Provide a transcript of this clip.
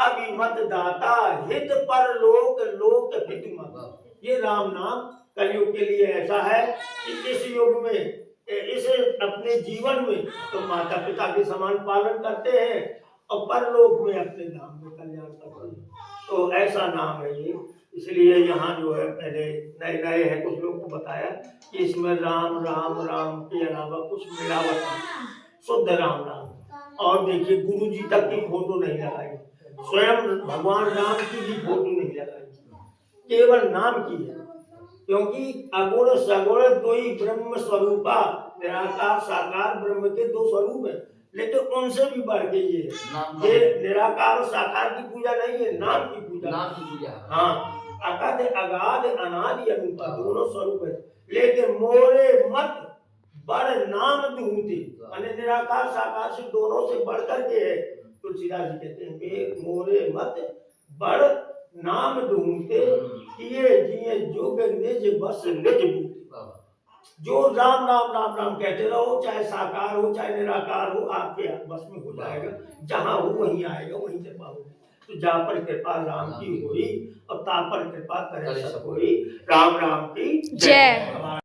अभिमत दाता हित पर लोक लोक हित मत। ये राम नाम कलयुग के लिए ऐसा है कि इस युग में इसे अपने जीवन में तो माता पिता के समान पालन करते हैं और परलोक में अपने नाम में कल्याण करते हैं। तो ऐसा नाम है ये। इसलिए यहाँ जो है पहले नए नए है कुछ लोग को बताया कि इसमें राम राम राम के अलावा कुछ मिलावट नहीं, शुद्ध राम राम। और देखिए गुरु जी तक की फोटो नहीं लगाई, स्वयं भगवान राम की भी फोटो नहीं लगाई, केवल नाम की है। क्योंकि अगुण सगुण दो ही ब्रह्म स्वरूपा, निराकार साकार ब्रह्म के दो स्वरूप है, लेकिन उनसे भी बढ़ के ये निराकार और साकार की पूजा नहीं है, नाम की पूजा। नाम की पूजा। हाँ, अकद अगाध अनादि अनूपा दोनों स्वरूप है। लेकिन मोरे मत बड़ नाम दूते, माने निराकार साकार से दोनों से बढ़ करके है। तुलसीदास जी कहते हैं मोरे मत बड़ नाम ढूंढते किए जिए जोग निज बस निज बूते। जो राम राम राम राम कहते रहो, चाहे साकार हो चाहे निराकार हो, आपके बस में हो जाएगा। जहां हो वहीं आएगा, वहीं कृपा होगी। तो जा पर कृपा राम की हुई और ता पर कृपा करे सब कोई। राम राम की जय।